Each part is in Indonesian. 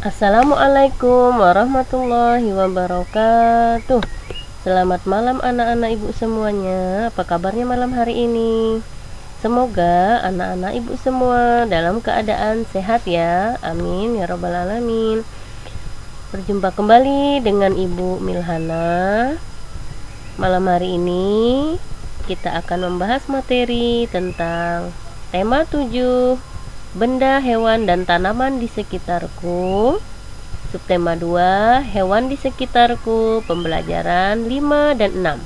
Assalamualaikum warahmatullahi wabarakatuh. Selamat malam anak-anak ibu semuanya. Apa kabarnya malam hari ini? Semoga anak-anak ibu semua dalam keadaan sehat ya. Amin ya rabbal alamin. Berjumpa kembali dengan Ibu Milhana. Malam hari ini kita akan membahas materi tentang tema 7, benda, hewan, dan tanaman di sekitarku. Subtema 2, hewan di sekitarku, pembelajaran 5 dan 6.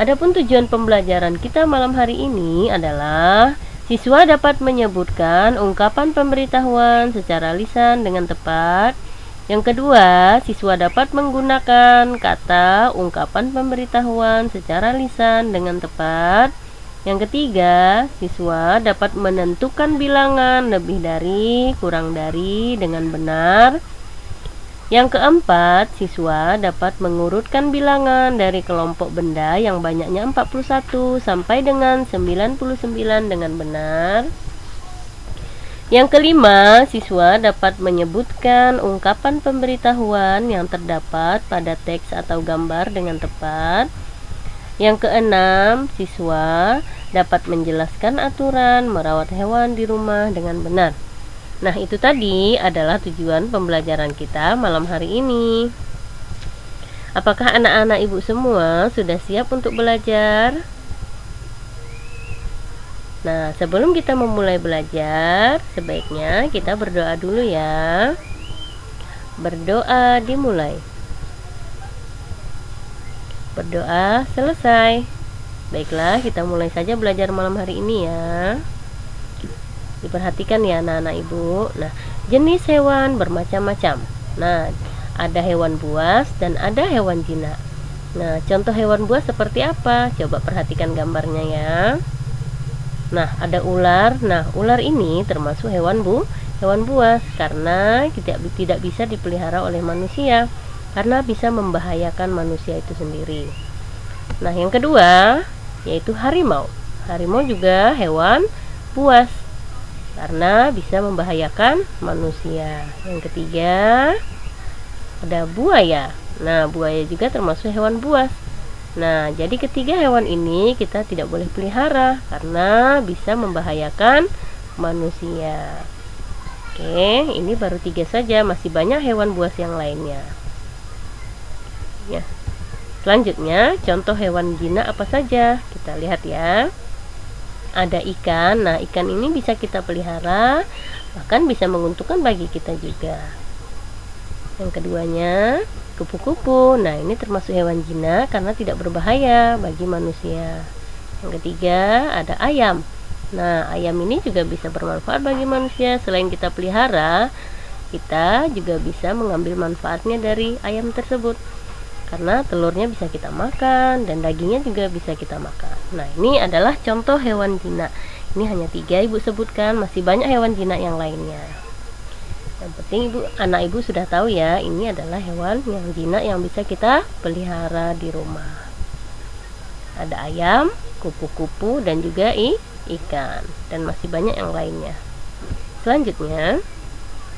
Adapun tujuan pembelajaran kita malam hari ini adalah siswa dapat menyebutkan ungkapan pemberitahuan secara lisan dengan tepat. Yang kedua, siswa dapat menggunakan kata ungkapan pemberitahuan secara lisan dengan tepat. Yang ketiga, siswa dapat menentukan bilangan lebih dari, kurang dari dengan benar. Yang keempat, siswa dapat mengurutkan bilangan dari kelompok benda yang banyaknya 41 sampai dengan 99 dengan benar. Yang kelima, siswa dapat menyebutkan ungkapan pemberitahuan yang terdapat pada teks atau gambar dengan tepat. Yang keenam, siswa dapat menjelaskan aturan merawat hewan di rumah dengan benar. Nah, itu tadi adalah tujuan pembelajaran kita malam hari ini. Apakah anak-anak ibu semua sudah siap untuk belajar? Nah, sebelum kita memulai belajar, sebaiknya kita berdoa dulu ya. Berdoa dimulai. Berdoa selesai. Baiklah, kita mulai saja belajar malam hari ini ya. Diperhatikan ya anak-anak ibu. Nah, jenis hewan bermacam-macam. Nah, ada hewan buas dan ada hewan jinak. Nah, contoh hewan buas seperti apa? Coba perhatikan gambarnya ya. Nah, ada ular. Nah, ular ini termasuk hewan buas karena tidak bisa dipelihara oleh manusia karena bisa membahayakan manusia itu sendiri. Nah, yang kedua yaitu harimau. Harimau juga hewan buas karena bisa membahayakan manusia. Yang ketiga ada buaya. Nah, buaya juga termasuk hewan buas. Nah, jadi ketiga hewan ini kita tidak boleh pelihara karena bisa membahayakan manusia. Oke, ini baru 3 saja, masih banyak hewan buas yang lainnya. Ya. Selanjutnya, contoh hewan jinak apa saja? Kita lihat ya. Ada ikan. Nah, ikan ini bisa kita pelihara, bahkan bisa menguntungkan bagi kita juga. Yang keduanya, kupu-kupu. Nah, ini termasuk hewan jinak karena tidak berbahaya bagi manusia. Yang ketiga, ada ayam. Nah, ayam ini juga bisa bermanfaat bagi manusia. Selain kita pelihara, kita juga bisa mengambil manfaatnya dari ayam tersebut. Karena telurnya bisa kita makan dan dagingnya juga bisa kita makan. Nah, ini adalah contoh hewan jinak. Ini hanya 3 ibu sebutkan, masih banyak hewan jinak yang lainnya. Yang penting anak ibu sudah tahu ya, ini adalah hewan yang jinak yang bisa kita pelihara di rumah. Ada ayam, kupu-kupu, dan juga ikan, dan masih banyak yang lainnya. Selanjutnya,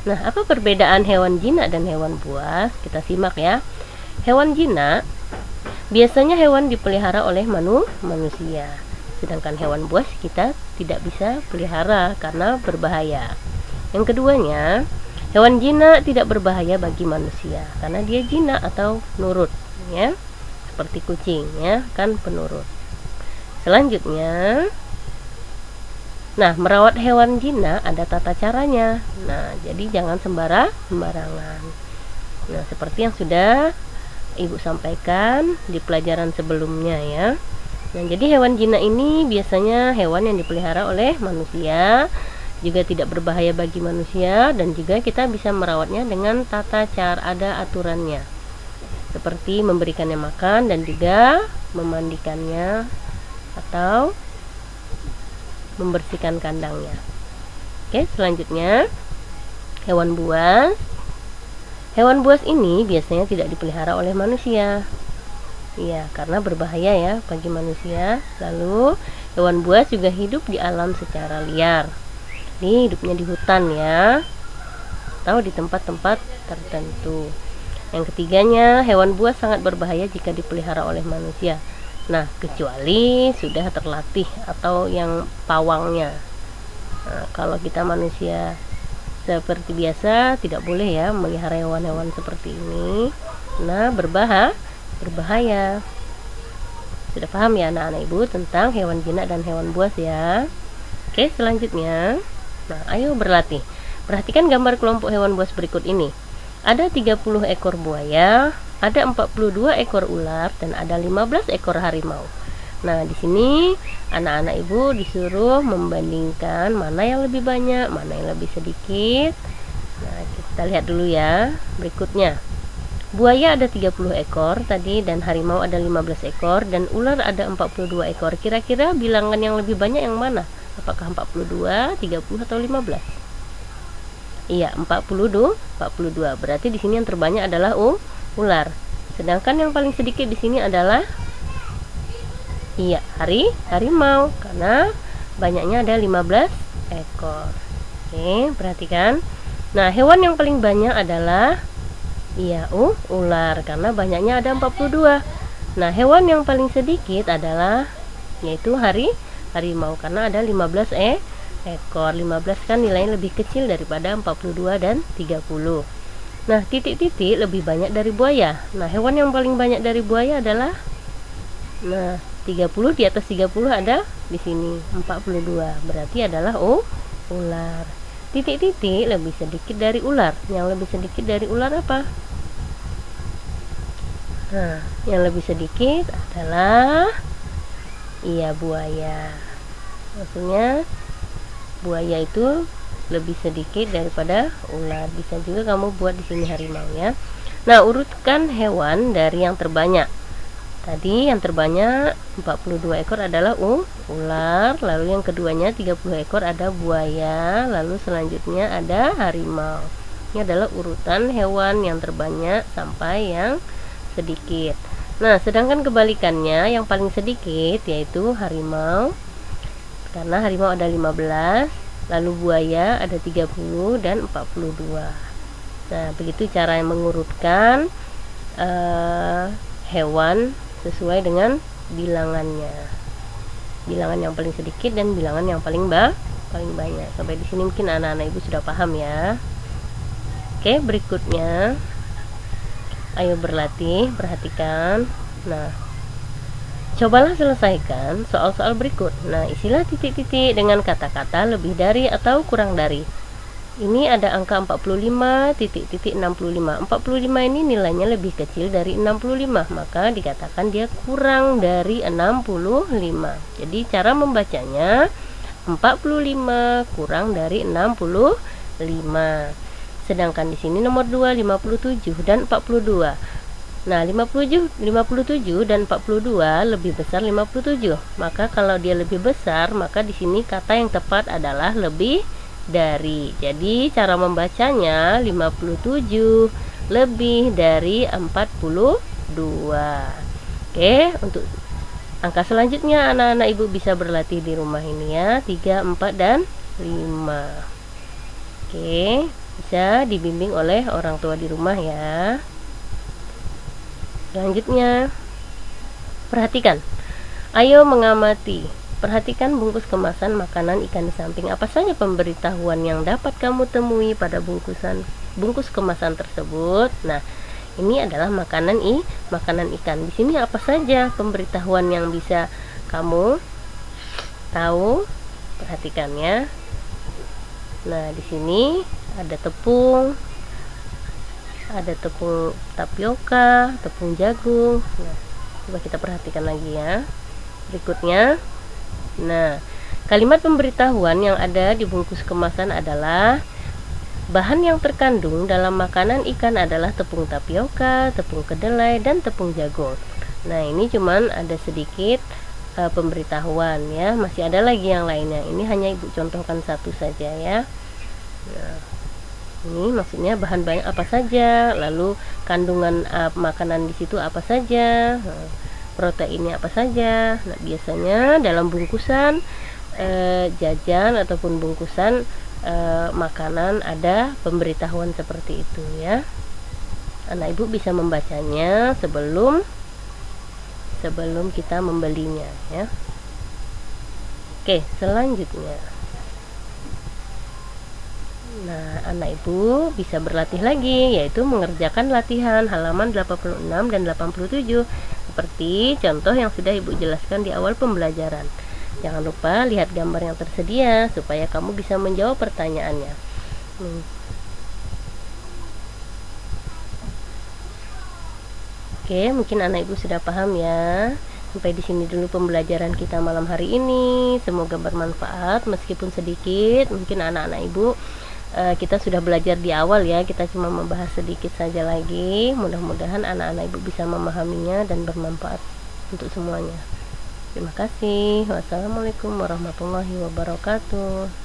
nah, apa perbedaan hewan jinak dan hewan buas? Kita simak ya. Hewan jinak biasanya hewan dipelihara oleh manusia, sedangkan hewan buas kita tidak bisa pelihara karena berbahaya. Yang keduanya, hewan jinak tidak berbahaya bagi manusia karena dia jinak atau nurut ya, seperti kucing ya, kan penurut. Selanjutnya, nah, merawat hewan jinak ada tata caranya. Nah, jadi jangan sembarangan. Nah, seperti yang sudah ibu sampaikan di pelajaran sebelumnya ya. Nah, jadi hewan jinak ini biasanya hewan yang dipelihara oleh manusia, juga tidak berbahaya bagi manusia, dan juga kita bisa merawatnya dengan tata cara, ada aturannya, seperti memberikannya makan dan juga memandikannya atau membersihkan kandangnya. Oke, selanjutnya hewan buas. Hewan buas ini biasanya tidak dipelihara oleh manusia. Iya, karena berbahaya ya bagi manusia. Lalu, hewan buas juga hidup di alam secara liar. Ini hidupnya di hutan ya. atau di tempat-tempat tertentu. Yang ketiganya, hewan buas sangat berbahaya jika dipelihara oleh manusia. Nah, kecuali sudah terlatih atau yang pawangnya. Nah, kalau kita manusia seperti biasa tidak boleh ya melihara hewan-hewan seperti ini. Nah, berbahaya. Sudah paham ya anak-anak ibu tentang hewan jinak dan hewan buas ya? Oke, selanjutnya. Nah, ayo berlatih. Perhatikan gambar kelompok hewan buas berikut ini. Ada 30 ekor buaya, ada 42 ekor ular, dan ada 15 ekor harimau. Nah, di sini anak-anak ibu disuruh membandingkan mana yang lebih banyak, mana yang lebih sedikit. Nah, kita lihat dulu ya. Berikutnya. Buaya ada 30 ekor tadi, dan harimau ada 15 ekor, dan ular ada 42 ekor. Kira-kira bilangan yang lebih banyak yang mana? Apakah 42, 30 atau 15? Iya, 42. Berarti di sini yang terbanyak adalah ular. Sedangkan yang paling sedikit di sini adalah harimau karena banyaknya ada 15 ekor. Oke, perhatikan. Nah, hewan yang paling banyak adalah ular karena banyaknya ada 42. Nah, hewan yang paling sedikit adalah yaitu harimau karena ada 15 ekor. 15 kan nilainya lebih kecil daripada 42 dan 30. Nah, titik-titik lebih banyak dari buaya. Nah, hewan yang paling banyak dari buaya adalah 30, di atas 30 ada di sini 42. Berarti adalah ular. Titik-titik lebih sedikit dari ular. Yang lebih sedikit dari ular apa? Nah, yang lebih sedikit adalah buaya. Maksudnya buaya itu lebih sedikit daripada ular. Bisa juga kamu buat di sini harimau ya. Nah, urutkan hewan dari yang terbanyak. Tadi yang terbanyak 42 ekor adalah ular, lalu yang keduanya 30 ekor ada buaya, lalu selanjutnya ada harimau. Ini adalah urutan hewan yang terbanyak sampai yang sedikit. Nah, sedangkan kebalikannya yang paling sedikit yaitu harimau. Karena harimau ada 15, lalu buaya ada 30 dan 42. Nah, begitu cara yang mengurutkan hewan sesuai dengan bilangannya. Bilangan yang paling sedikit dan bilangan yang paling banyak. Sampai di sini mungkin anak-anak ibu sudah paham ya. Oke, berikutnya. Ayo berlatih, perhatikan. Nah, cobalah selesaikan soal-soal berikut. Nah, isilah titik-titik dengan kata-kata lebih dari atau kurang dari. Ini ada angka 45.65. 45 ini nilainya lebih kecil dari 65, maka dikatakan dia kurang dari 65. Jadi cara membacanya 45 kurang dari 65. Sedangkan di sini nomor 2 57 dan 42. Nah, 57 dan 42 lebih besar 57. Maka kalau dia lebih besar, maka di sini kata yang tepat adalah lebih dari. Jadi cara membacanya 57 lebih dari 42. Oke, untuk angka selanjutnya anak-anak ibu bisa berlatih di rumah ini ya, 3, 4 dan 5. Oke, bisa dibimbing oleh orang tua di rumah ya. Selanjutnya, perhatikan. Ayo mengamati. Perhatikan bungkus kemasan makanan ikan di samping. Apa saja pemberitahuan yang dapat kamu temui pada bungkus kemasan tersebut? Nah, ini adalah makanan ikan. Di sini apa saja pemberitahuan yang bisa kamu tahu? Perhatikan ya. Nah, di sini ada tepung tapioka, tepung jagung. Nah, coba kita perhatikan lagi ya. Berikutnya. Nah, kalimat pemberitahuan yang ada di bungkus kemasan adalah bahan yang terkandung dalam makanan ikan adalah tepung tapioka, tepung kedelai, dan tepung jagung. Nah, ini cuman ada sedikit pemberitahuan ya. Masih ada lagi yang lainnya. Ini hanya ibu contohkan satu saja ya. Nah, ini maksudnya bahan banyak apa saja, lalu kandungan makanan di situ apa saja. Proteinnya apa saja. Nah, biasanya dalam bungkusan jajan ataupun bungkusan makanan ada pemberitahuan seperti itu ya. Anak ibu bisa membacanya sebelum kita membelinya ya. Oke, selanjutnya. Nah, anak ibu bisa berlatih lagi, yaitu mengerjakan latihan halaman 86 dan 87 seperti contoh yang sudah ibu jelaskan di awal pembelajaran. Jangan lupa lihat gambar yang tersedia supaya kamu bisa menjawab pertanyaannya. Oke, mungkin anak ibu sudah paham ya. Sampai di sini dulu pembelajaran kita malam hari ini. Semoga bermanfaat meskipun sedikit. Mungkin anak-anak ibu kita sudah belajar di awal ya. Kita cuma membahas sedikit saja lagi. Mudah-mudahan anak-anak ibu bisa memahaminya dan bermanfaat untuk semuanya. Terima kasih. Wassalamualaikum warahmatullahi wabarakatuh.